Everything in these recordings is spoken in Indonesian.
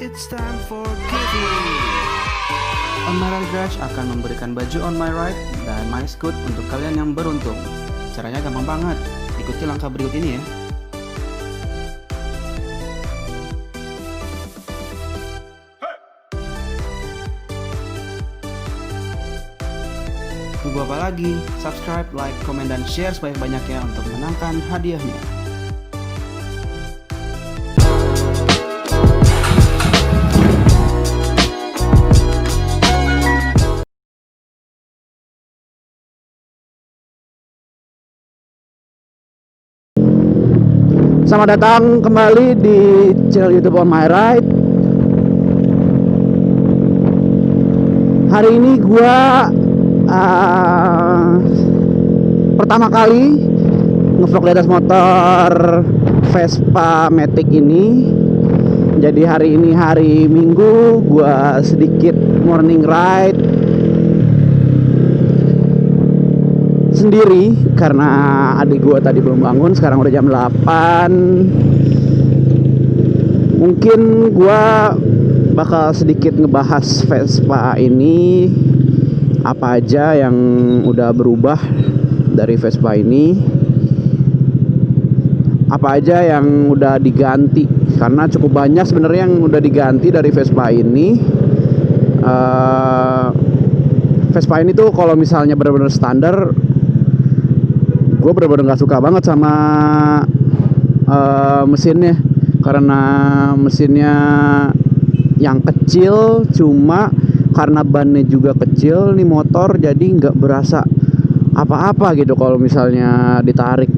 It's time for giveaway. On My Right Garage akan memberikan baju On My Right dan My Scoot untuk kalian yang beruntung. Caranya gampang banget. Ikuti langkah berikut ini ya. Tunggu apa lagi? Subscribe, like, komen, dan share sebanyak-banyaknya untuk menangkan hadiahnya. Selamat datang kembali di channel YouTube On My Right. Hari ini gua pertama kali ngevlog di atas motor Vespa Matic ini. Jadi hari ini hari Minggu, gua sedikit morning ride sendiri karena adik gua tadi belum bangun. Sekarang udah jam 8. Mungkin gua bakal sedikit ngebahas Vespa ini, apa aja yang udah berubah dari Vespa ini, apa aja yang udah diganti, karena cukup banyak sebenarnya yang udah diganti dari Vespa ini. Vespa ini tuh kalau misalnya benar-benar standar, gue bener-bener gak suka banget sama mesinnya, karena mesinnya yang kecil, cuma karena bannya juga kecil nih motor, jadi nggak berasa apa-apa gitu kalau misalnya ditarik,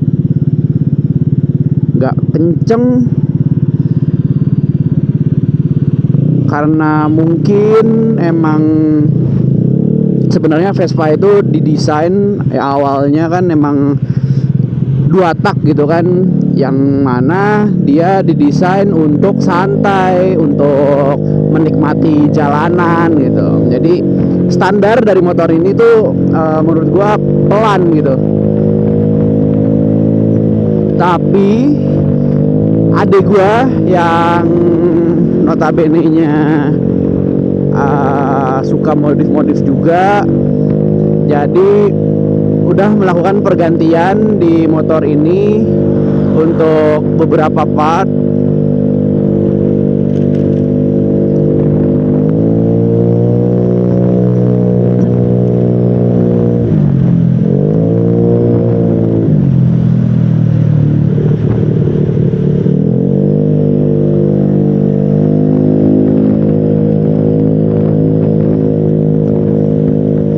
nggak kenceng, karena mungkin emang sebenarnya Vespa itu didesain awalnya kan emang 2 tak gitu kan, yang mana dia didesain untuk santai, untuk menikmati jalanan gitu. Jadi standar dari motor ini tuh menurut gua pelan gitu. Tapi adik gua yang notabene-nya suka modif-modif juga, jadi udah melakukan pergantian di motor ini untuk beberapa part.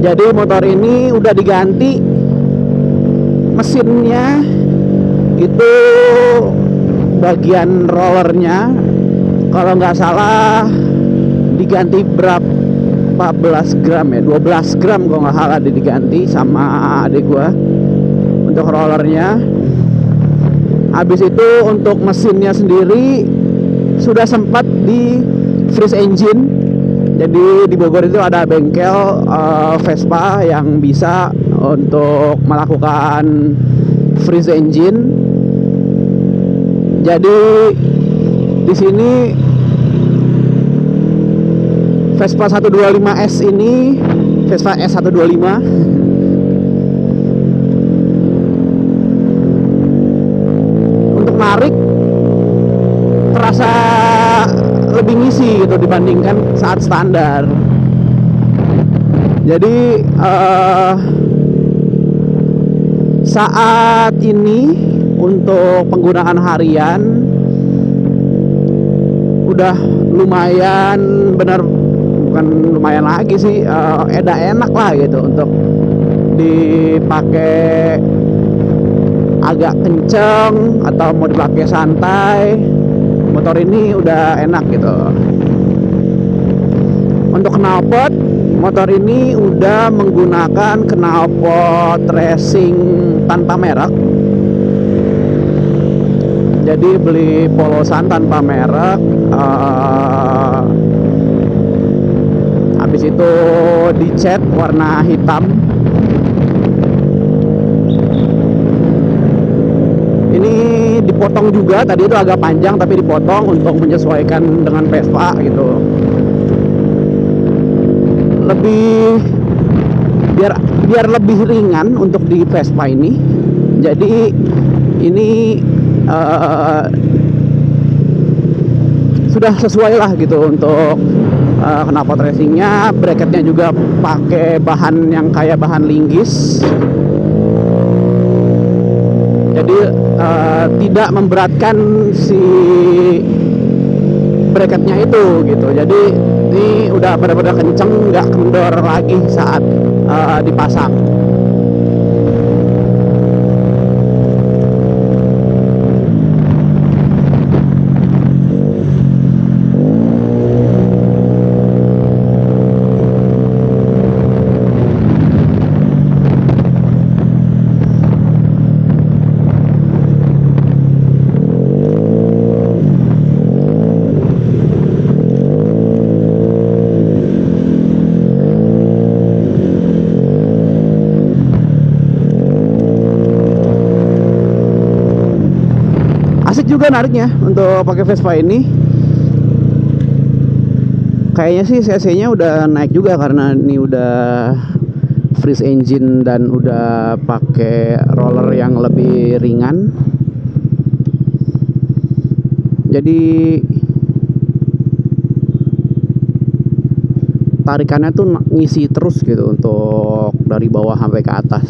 Jadi motor ini udah diganti mesinnya, itu bagian rollernya kalau nggak salah diganti berapa belas gram ya, 12 gram kalau nggak salah diganti sama adik gua untuk rollernya. Habis itu untuk mesinnya sendiri sudah sempat di freeze engine. Jadi di Bogor itu ada bengkel Vespa yang bisa untuk melakukan freeze engine. Jadi di sini Vespa 125S ini, Vespa S125, untuk narik terasa lebih ngisi gitu dibandingkan saat standar. Jadi saat ini untuk penggunaan harian udah lumayan, bener bukan lumayan lagi sih, enak lah gitu untuk dipakai agak kenceng atau mau dipakai santai. Motor ini udah enak gitu. Untuk knalpot, motor ini udah menggunakan knalpot racing tanpa merek. Jadi beli polosan tanpa merek. Habis itu dicat warna hitam. Ini di dipotong juga, tadi itu agak panjang tapi dipotong untuk menyesuaikan dengan Vespa gitu. Lebih biar lebih ringan untuk di Vespa ini. Jadi ini sudah sesuai lah gitu untuk knalpot racingnya. Bracketnya juga pakai bahan yang kayak bahan linggis, jadi tidak memberatkan si bracketnya itu gitu. Jadi ini udah benar-benar kenceng, nggak kendor lagi saat dipasang. Asik juga nariknya untuk pakai Vespa ini. Kayaknya sih cc-nya udah naik juga karena ini udah freeze engine dan udah pakai roller yang lebih ringan. Jadi tarikannya tuh ngisi terus gitu untuk dari bawah sampai ke atas.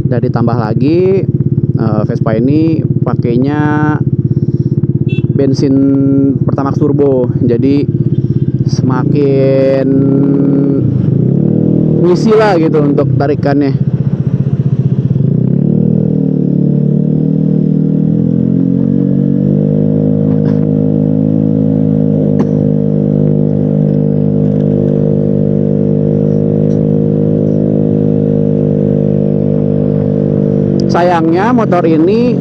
Dan ditambah lagi Vespa ini pakainya bensin Pertamax turbo, jadi semakin ngisi lah gitu untuk tarikannya. Sayangnya motor ini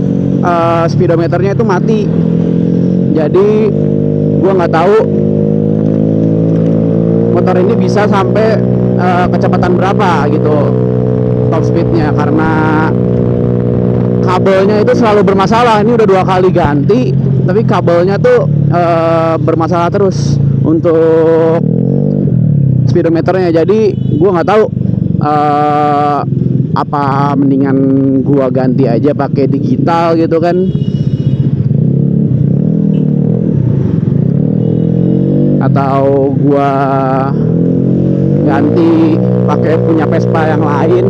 speedometernya itu mati, jadi gua nggak tahu motor ini bisa sampai kecepatan berapa gitu top speednya, karena kabelnya itu selalu bermasalah. Ini udah 2 kali ganti tapi kabelnya tuh bermasalah terus untuk speedometernya. Jadi gua nggak tahu apa mendingan gua ganti aja pakai digital gitu kan, atau gua ganti pakai punya Vespa yang lain.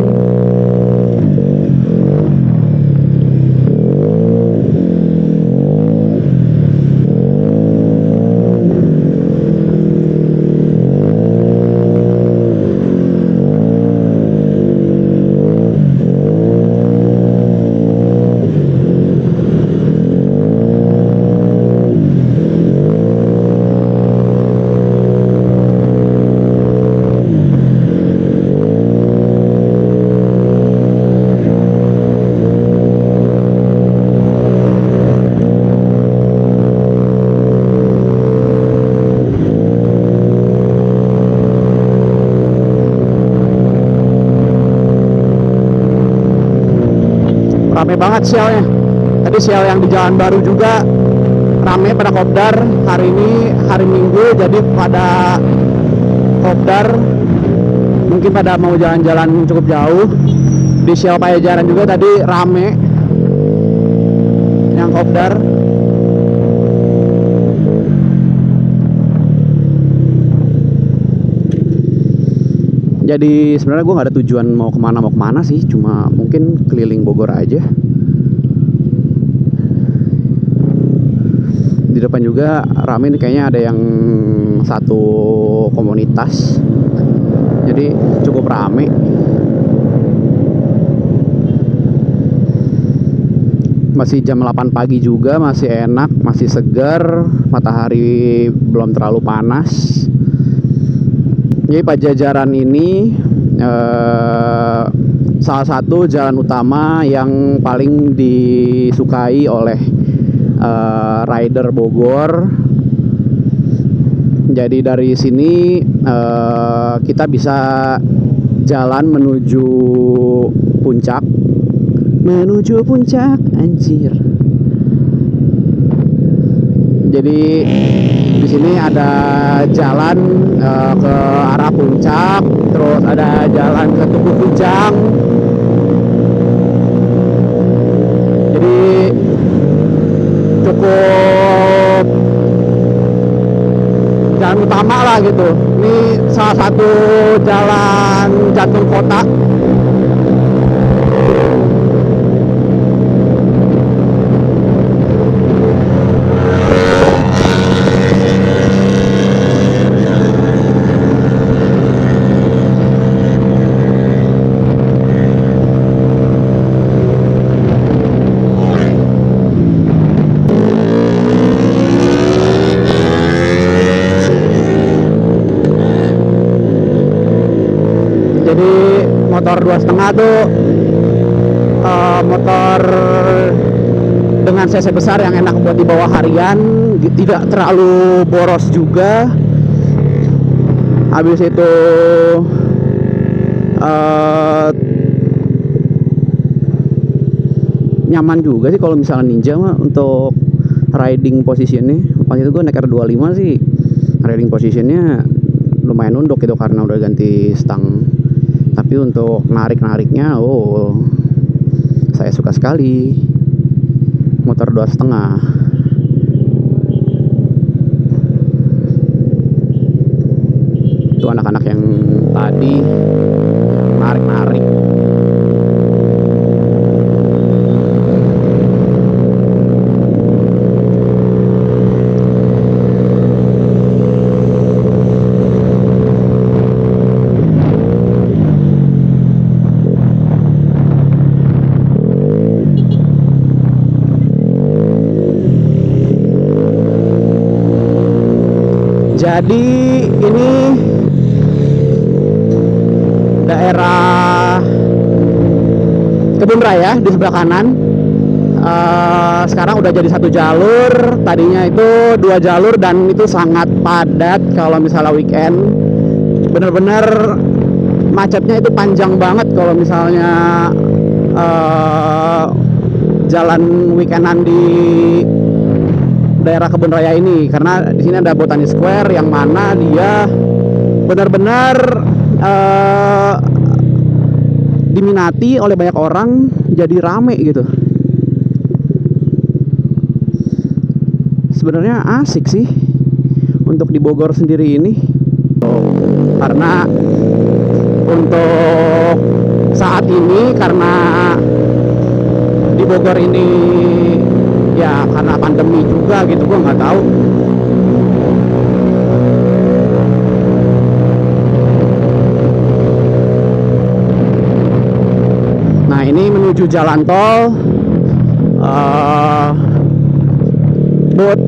Rame banget sialnya. Tadi sial yang di Jalan Baru juga rame pada kopdar. Hari ini hari Minggu, jadi pada kopdar, mungkin pada mau jalan-jalan cukup jauh. Di Sial Pajajaran juga tadi rame yang kopdar. Jadi sebenarnya gue nggak ada tujuan mau kemana sih, cuma mungkin keliling Bogor aja. Di depan juga rame nih, kayaknya ada yang satu komunitas, jadi cukup rame. Masih jam 8 pagi juga, masih enak, masih segar, matahari belum terlalu panas. Jadi Pajajaran ini salah satu jalan utama yang paling disukai oleh rider Bogor. Jadi dari sini kita bisa jalan menuju puncak, anjir. Jadi di sini ada jalan ke arah puncak, terus ada jalan ke Tugu Kujang. Jadi cukup jalan utama lah gitu. Ini salah satu jalan jantung kota. Motor 2,5 tuh motor dengan cc besar yang enak buat dibawa harian, tidak terlalu boros juga. Habis itu nyaman juga sih kalau misalnya Ninja mah untuk riding positionnya. Pas itu gue naik R25 sih, riding positionnya lumayan nunduk gitu karena udah ganti stang. Tapi untuk narik-nariknya, saya suka sekali motor 2,5. Itu anak-anak yang tadi narik-narik. Jadi ini daerah Kebun Raya di sebelah kanan. Sekarang udah jadi 1 jalur. Tadinya itu 2 jalur dan itu sangat padat kalau misalnya weekend. Bener-bener macetnya itu panjang banget kalau misalnya jalan weekendan di daerah Kebun Raya ini, karena di sini ada Botani Square yang mana dia benar-benar diminati oleh banyak orang, jadi rame gitu. Sebenarnya asik sih untuk di Bogor sendiri ini, karena untuk saat ini karena di Bogor ini ya karena pandemi juga gitu, gue nggak tahu. Nah ini menuju jalan tol.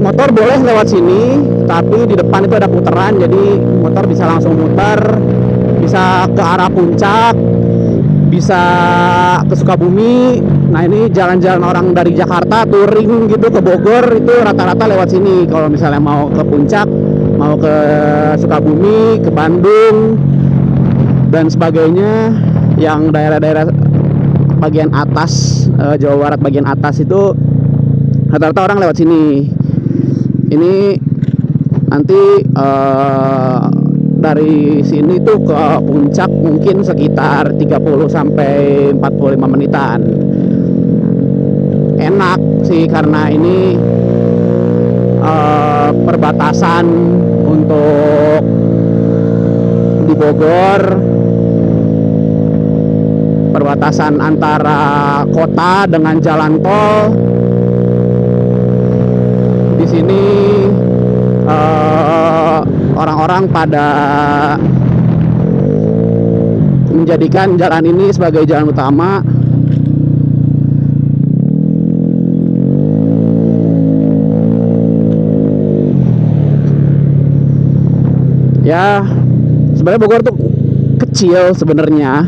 Motor boleh lewat sini, tapi di depan itu ada puteran, jadi motor bisa langsung muter, bisa ke arah puncak, bisa ke Sukabumi. Nah ini jalan-jalan orang dari Jakarta touring gitu ke Bogor itu rata-rata lewat sini. Kalau misalnya mau ke puncak, mau ke Sukabumi, ke Bandung dan sebagainya, yang daerah-daerah bagian atas Jawa Barat bagian atas itu rata-rata orang lewat sini. Ini nanti dari sini tuh ke puncak mungkin sekitar 30 sampai 45 menitan. Enak sih karena ini perbatasan untuk di Bogor, perbatasan antara kota dengan jalan tol. Di sini orang-orang pada menjadikan jalan ini sebagai jalan utama. Ya, sebenarnya Bogor tuh kecil sebenarnya.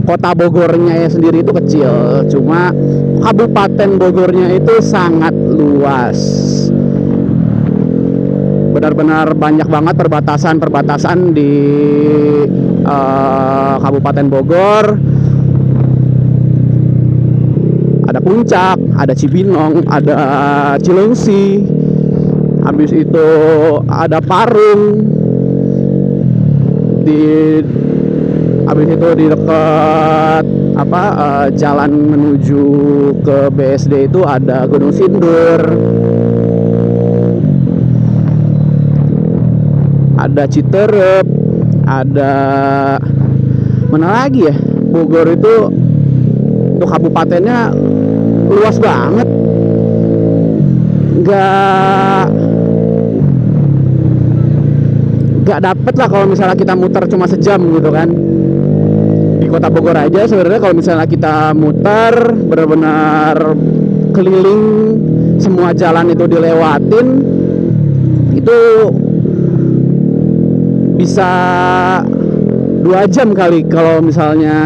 Kota Bogornya sendiri itu kecil, cuma Kabupaten Bogornya itu sangat luas. Benar-benar banyak banget perbatasan-perbatasan di Kabupaten Bogor. Ada Puncak, ada Cibinong, ada Cilengsi, habis itu ada Parung, habis itu di dekat jalan menuju ke BSD itu ada Gunung Sindur, ada Citerep, ada mana lagi ya. Bogor itu untuk kabupatennya luas banget, nggak dapet lah kalau misalnya kita muter cuma sejam gitu kan. Di kota Bogor aja sebenarnya kalau misalnya kita muter benar-benar keliling semua jalan itu dilewatin, itu bisa 2 jam kali kalau misalnya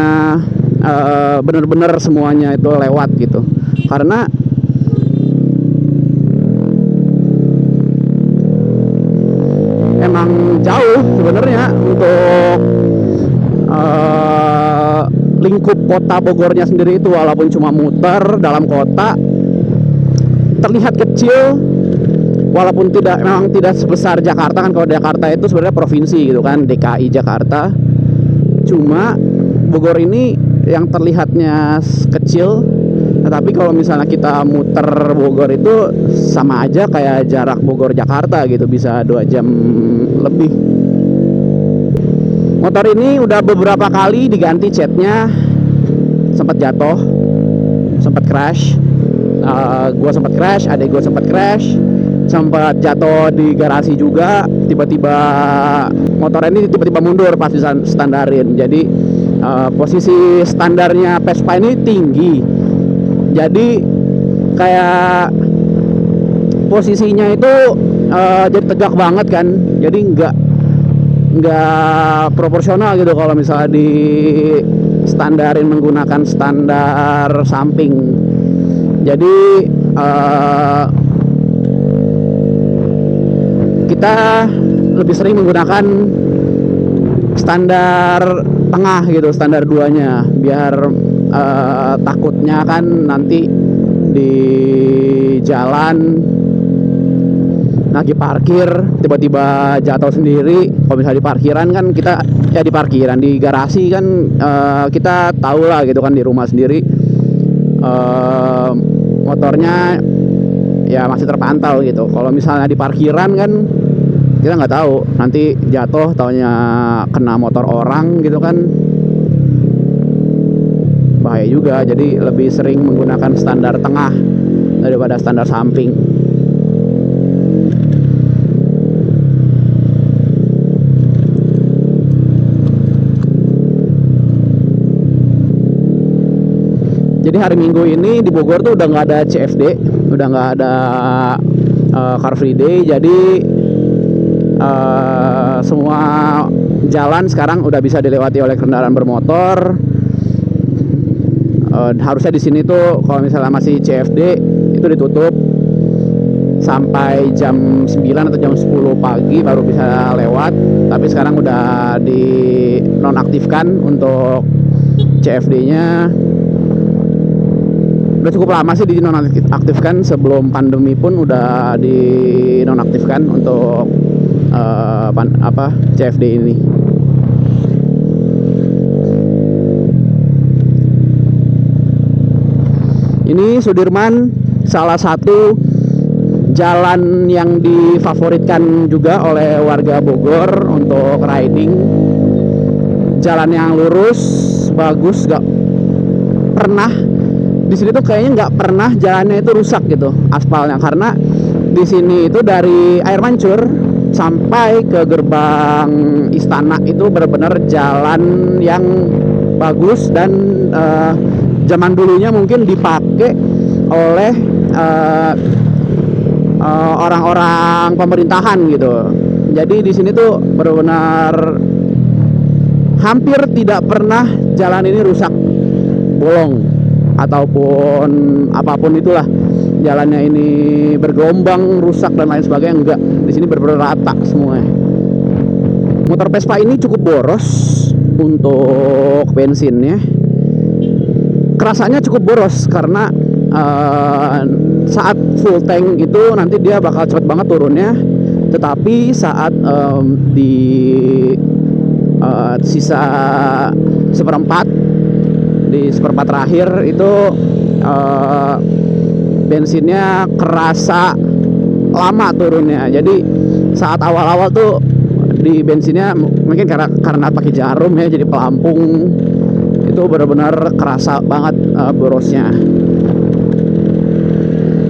benar-benar semuanya itu lewat gitu. Karena emang jauh sebenarnya untuk lingkup kota Bogornya sendiri itu, walaupun cuma muter dalam kota terlihat kecil, walaupun memang tidak sebesar Jakarta kan. Kalau Jakarta itu sebenarnya provinsi gitu kan, DKI Jakarta. Cuma Bogor ini yang terlihatnya kecil, tetapi kalau misalnya kita muter Bogor itu sama aja kayak jarak Bogor Jakarta gitu, bisa 2 jam lebih. Motor ini udah beberapa kali diganti catnya, sempat jatuh, sempat crash. Gue sempat crash, adik gue sempat crash, sempat jatuh di garasi juga. Tiba-tiba motor ini tiba-tiba mundur pas distandarin. Jadi posisi standarnya Vespa ini tinggi, jadi kayak posisinya itu jadi tegak banget kan. Jadi nggak proporsional gitu kalau misalnya di standarin menggunakan standar samping. Jadi kita lebih sering menggunakan standar tengah gitu, standar 2-nya, biar takutnya kan nanti di jalan lagi parkir tiba-tiba jatuh sendiri. Kalau misalnya di parkiran kan kita ya di parkiran, di garasi kan kita tahu lah gitu kan, di rumah sendiri motornya ya masih terpantau gitu. Kalau misalnya di parkiran kan kita nggak tahu, nanti jatuh taunya kena motor orang gitu kan, bahaya juga. Jadi lebih sering menggunakan standar tengah daripada standar samping. Jadi hari Minggu ini di Bogor tuh udah nggak ada CFD, udah nggak ada Car Free Day. Jadi semua jalan sekarang udah bisa dilewati oleh kendaraan bermotor. Harusnya di sini tuh kalau misalnya masih CFD itu ditutup sampai jam 9 atau jam 10 pagi baru bisa lewat. Tapi sekarang udah dinonaktifkan untuk CFD-nya. Udah cukup lama sih dinonaktifkan, sebelum pandemi pun udah dinonaktifkan untuk CFD ini. Ini Sudirman, salah satu jalan yang difavoritkan juga oleh warga Bogor untuk riding. Jalan yang lurus, bagus, gak pernah di sini tuh kayaknya nggak pernah jalannya itu rusak gitu aspalnya, karena di sini itu dari Air Mancur sampai ke gerbang istana itu benar-benar jalan yang bagus dan zaman dulunya mungkin dipakai oleh orang-orang pemerintahan gitu. Jadi di sini tuh benar-benar hampir tidak pernah jalan ini rusak, bolong ataupun apapun itulah, jalannya ini bergelombang, rusak dan lain sebagainya, enggak. Di sini benar-benar rata semuanya. Motor Vespa ini cukup boros untuk bensinnya. Kerasanya cukup boros karena saat full tank itu nanti dia bakal cepet banget turunnya. Tetapi saat di sisa seperempat, di seperempat terakhir itu bensinnya kerasa lama turunnya. Jadi saat awal-awal tuh di bensinnya mungkin karena pakai jarum ya, jadi pelampung itu benar-benar kerasa banget borosnya.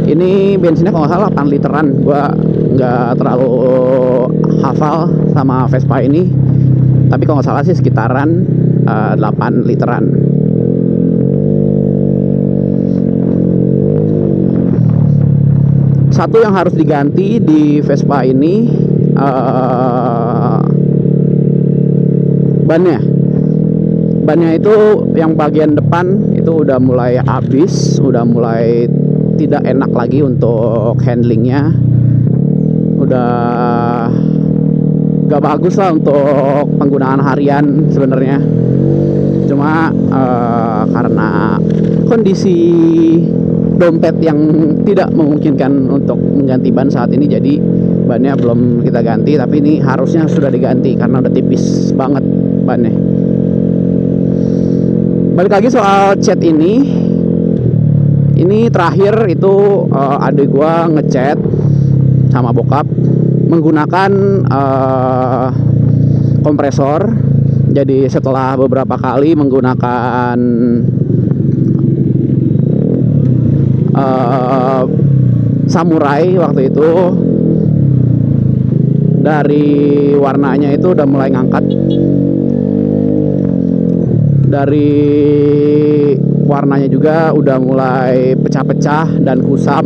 Ini bensinnya kalau nggak salah 8 literan. Gua nggak terlalu hafal sama Vespa ini, tapi kalau nggak salah sih sekitaran 8 literan. Satu yang harus diganti di Vespa ini bannya itu yang bagian depan itu udah mulai habis, udah mulai tidak enak lagi untuk handlingnya, udah gak bagus lah untuk penggunaan harian sebenarnya. Cuma karena kondisi dompet yang tidak memungkinkan untuk mengganti ban saat ini, jadi bannya belum kita ganti. Tapi ini harusnya sudah diganti karena udah tipis banget bannya. Balik lagi soal cat ini terakhir itu adik gua ngecat sama bokap menggunakan kompresor. Jadi setelah beberapa kali menggunakan samurai waktu itu, dari warnanya itu udah mulai ngangkat, dari warnanya juga udah mulai pecah-pecah dan kusam.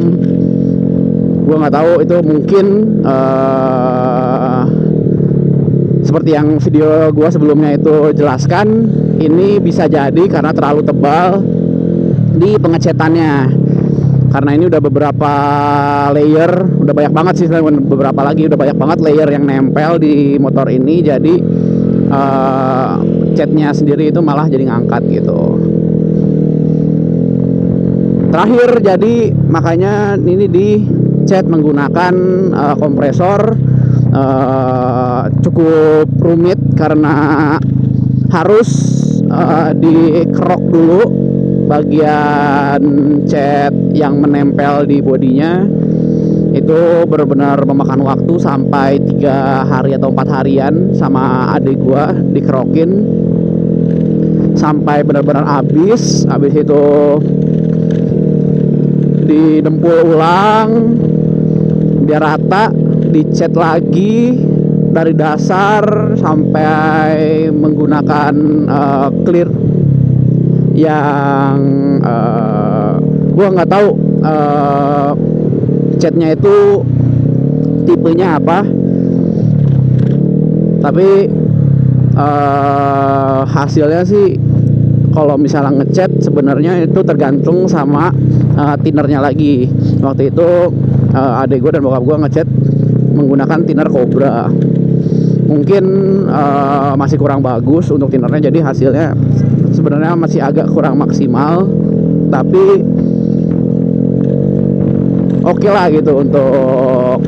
Gua nggak tahu itu mungkin seperti yang video gua sebelumnya itu jelaskan, ini bisa jadi karena terlalu tebal di pengecetannya. Karena ini udah beberapa layer, udah banyak banget sih, beberapa lagi udah banyak banget layer yang nempel di motor ini. Jadi catnya sendiri itu malah jadi ngangkat gitu. Terakhir jadi makanya ini dicat menggunakan kompresor. Cukup rumit karena harus dikerok dulu bagian cat yang menempel di bodinya. Itu benar-benar memakan waktu sampai 3 hari atau 4 harian sama adik gua dikerokin sampai benar-benar habis. Habis itu didempul ulang biar rata, dicat lagi dari dasar sampai menggunakan clear yang gua nggak tahu catnya itu tipenya apa, tapi hasilnya sih kalau misalnya ngecat sebenarnya itu tergantung sama tinernya lagi. Waktu itu adik gue dan bokap gue ngecat menggunakan tiner Cobra. Mungkin masih kurang bagus untuk tinernya, jadi hasilnya sebenarnya masih agak kurang maksimal, tapi oke lah gitu untuk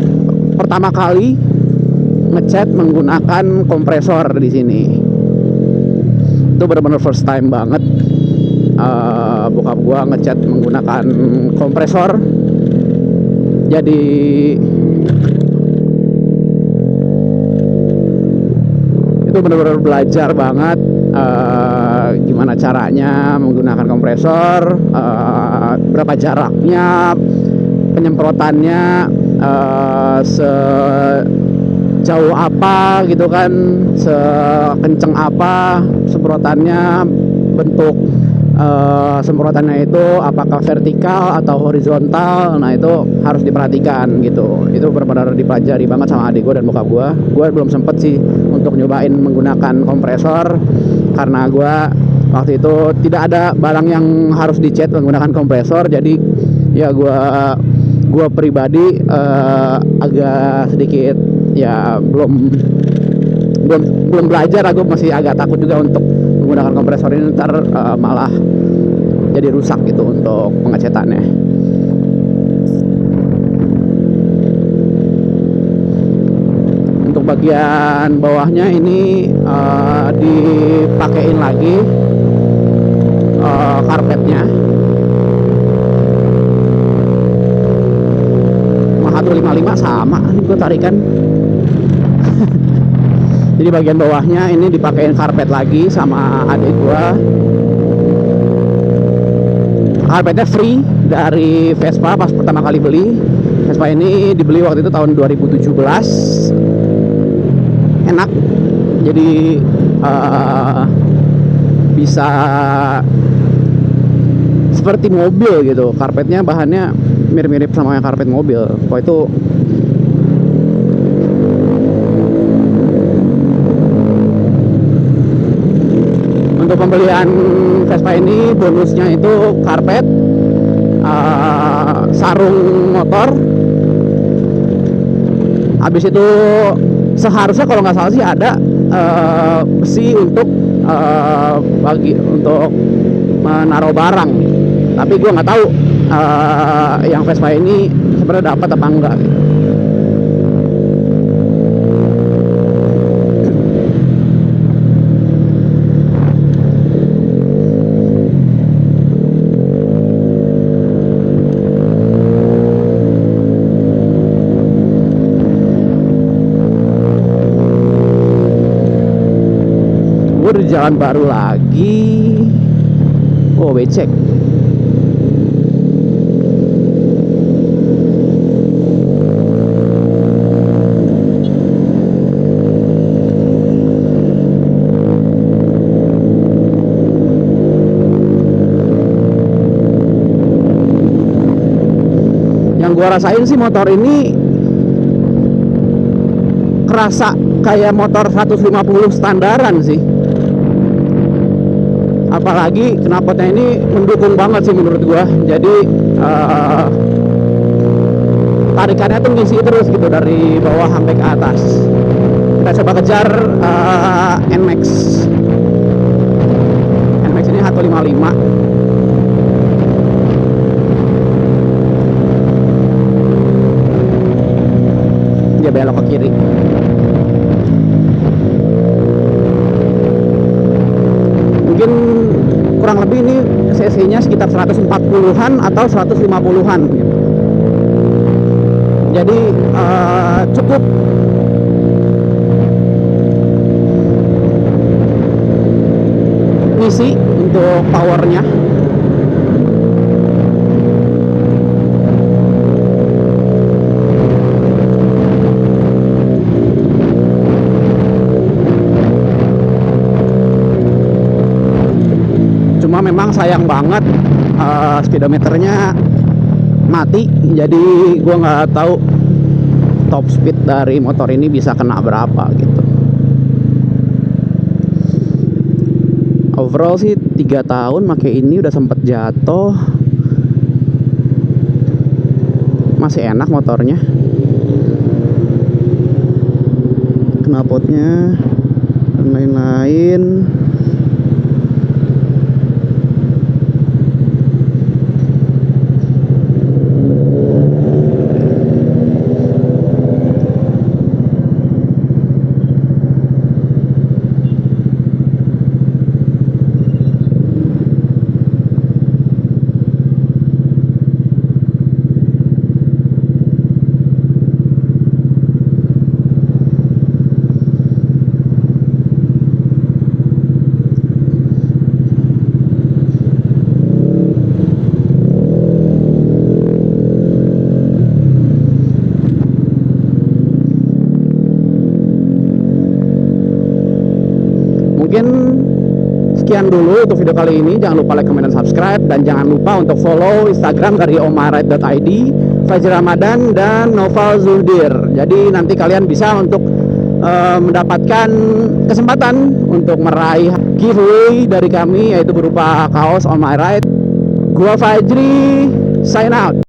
pertama kali ngecat menggunakan kompresor di sini. Itu benar-benar first time banget bokap gua ngecat menggunakan kompresor. Jadi itu benar-benar belajar banget gimana caranya menggunakan kompresor, berapa jaraknya, penyemprotannya sejauh apa gitu kan, sekenceng apa semprotannya, bentuk semprotannya itu apakah vertikal atau horizontal. Nah itu harus diperhatikan gitu. Itu benar-benar dipelajari banget sama adik gue dan bokap gue. Gue belum sempet sih untuk nyobain menggunakan kompresor karena gue waktu itu tidak ada barang yang harus dicat menggunakan kompresor. Jadi ya gue pribadi agak sedikit ya belum belajar. Gue masih agak takut juga untuk menggunakan kompresor ini, ntar malah jadi rusak gitu untuk pengecatannya. untuk bagian bawahnya ini dipakein lagi karpetnya. Mah 155 sama ini gue tarikan. Jadi bagian bawahnya ini dipakein karpet lagi sama adik gua. Karpetnya free dari Vespa pas pertama kali beli. Vespa ini dibeli waktu itu tahun 2017. Enak. Jadi bisa seperti mobil gitu. Karpetnya bahannya mirip-mirip sama yang karpet mobil. Kok itu untuk pembelian Vespa ini bonusnya itu karpet, sarung motor. Habis itu seharusnya kalau nggak salah sih ada besi untuk untuk menaruh barang. Tapi gue nggak tahu yang Vespa ini sebenarnya dapat apa enggak gitu. Di jalan baru lagi. Oh, becek. Yang gua rasain sih motor ini kerasa kayak motor 150 standaran sih. Apalagi knalpotnya ini mendukung banget sih menurut gua. Jadi tarikannya tuh ngisi terus gitu dari bawah sampai ke atas. Kita coba kejar NMAX. NMAX ini 155. Dia belok ke kiri. Mungkin kurang lebih ini cc-nya sekitar 140-an atau 150-an gitu. Jadi cukup ngisi untuk powernya. Cuma memang sayang banget speedometernya mati, jadi gua nggak tahu top speed dari motor ini bisa kena berapa gitu. Overall sih 3 tahun pakai ini udah sempet jatuh, masih enak motornya. Knalpotnya dan lain-lain. Mungkin sekian dulu untuk video kali ini. Jangan lupa like, comment, dan subscribe. Dan jangan lupa untuk follow Instagram dari omaride.id, Fajri Ramadan, dan Noval Zuldir. Jadi nanti kalian bisa untuk mendapatkan kesempatan untuk meraih giveaway dari kami, yaitu berupa kaos On My Ride. Gua Fajri, sign out.